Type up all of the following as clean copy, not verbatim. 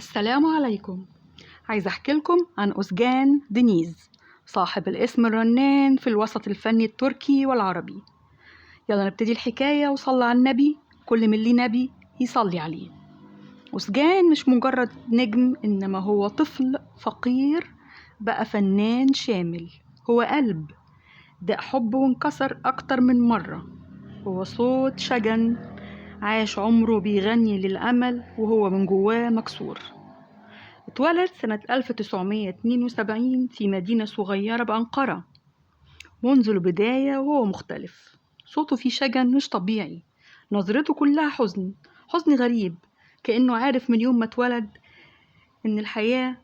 السلام عليكم. عايزة أحكي لكم عن أوزجان دينيز، صاحب الاسم الرنان في الوسط الفني التركي والعربي. يلا نبتدي الحكاية وصلى على النبي، كل من ليه نبي يصلي عليه. أوزجان مش مجرد نجم، إنما هو طفل فقير بقى فنان شامل. هو قلب داق حب وانكسر أكتر من مرة. هو صوت شجن عاش عمره بيغني للأمل وهو من جواه مكسور. اتولد سنة 1972 في مدينة صغيرة بأنقرة. منذ البداية وهو مختلف، صوته فيه شجن مش طبيعي، نظرته كلها حزن، حزن غريب، كأنه عارف من يوم ما اتولد إن الحياة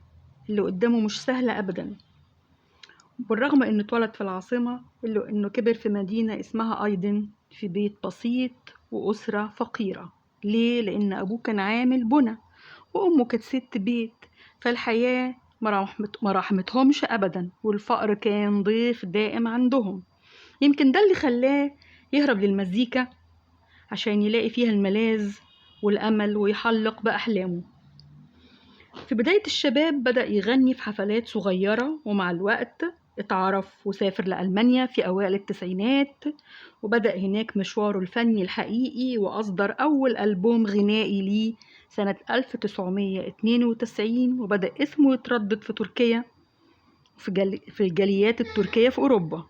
اللي قدامه مش سهلة أبدا. بالرغم إنه اتولد في العاصمة، إلا إنه كبر في مدينة اسمها أيدن، في بيت بسيط وأسرة فقيرة. ليه؟ لأن أبوه كان عامل بنا وأمه كانت ست بيت، فالحياة ما رحمتهمش أبدا، والفقر كان ضيف دائم عندهم. يمكن ده اللي خلاه يهرب للمزيكا عشان يلاقي فيها الملاذ والأمل ويحلق بأحلامه. في بداية الشباب بدأ يغني في حفلات صغيرة، ومع الوقت اتعرف وسافر لألمانيا في أوائل التسعينات، وبدأ هناك مشواره الفني الحقيقي، وأصدر أول ألبوم غنائي ليه سنة 1992، وبدأ اسمه يتردد في تركيا في الجاليات التركية في أوروبا.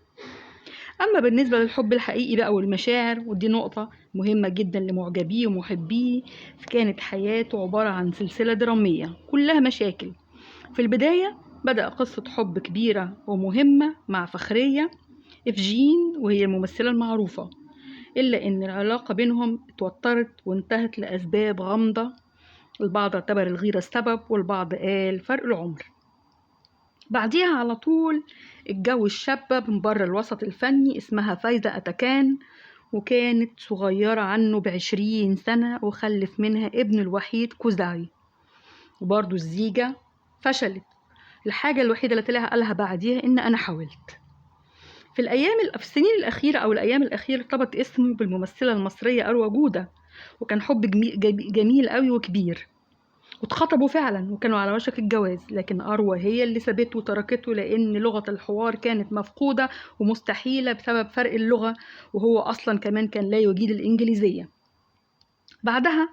أما بالنسبة للحب الحقيقي بقى والمشاعر، ودي نقطة مهمة جدا لمعجبيه ومحبيه، فكانت حياته عبارة عن سلسلة درامية كلها مشاكل. في البداية بدأ قصة حب كبيرة ومهمة مع فخرية إفجين، وهي الممثلة المعروفة، إلا إن العلاقة بينهم اتوترت وانتهت لأسباب غامضة. البعض اعتبر الغيرة السبب، والبعض قال فرق العمر. بعديها على طول اتجوز شابة من بره الوسط الفني اسمها فايزة أتاكان، وكانت صغيرة عنه ب20 سنة، وخلف منها ابنه الوحيد كوزاي. وبرضه الزيجة فشلت. الحاجة الوحيدة اللي طلع قالها بعديها إن أنا حاولت. في السنين الأخيرة أو الأيام الأخيرة ارتبط اسمه بالممثلة المصرية أروى جودة، وكان حب جميل قوي وكبير، واتخطبوا فعلا وكانوا على وشك الجواز. لكن أروى هي اللي سابته وتركته، لأن لغة الحوار كانت مفقودة ومستحيلة بسبب فرق اللغة، وهو أصلا كمان كان لا يجيد الإنجليزية. بعدها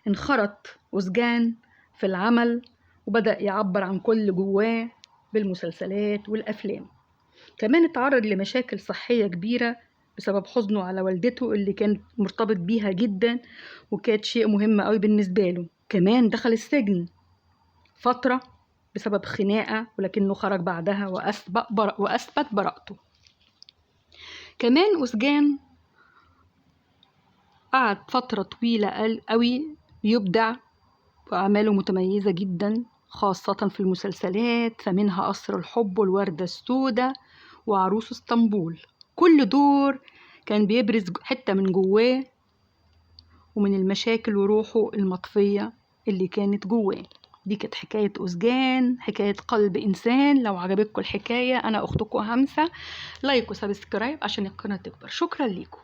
انخرط أوزجان في العمل، وبدأ يعبر عن كل جواه بالمسلسلات والأفلام. كمان اتعرض لمشاكل صحية كبيرة بسبب حزنه على والدته اللي كان مرتبط بيها جدا، وكانت شيء مهم قوي بالنسبة له. كمان دخل السجن فترة بسبب خناقة، ولكنه خرج بعدها وأثبت براءته. كمان أوزجان قعد فترة طويلة قوي يبدع، وأعماله متميزة جدا خاصة في المسلسلات، فمنها قصر الحب والوردة السوداء وعروس اسطنبول. كل دور كان بيبرز حتة من جواه ومن المشاكل وروحه المطفية اللي كانت جواه. دي كانت حكاية أوزجان، حكاية قلب إنسان. لو عجبتكم الحكاية، أنا أختكم همسة، لايك وسبسكرايب عشان القناة تكبر. شكرا ليكم.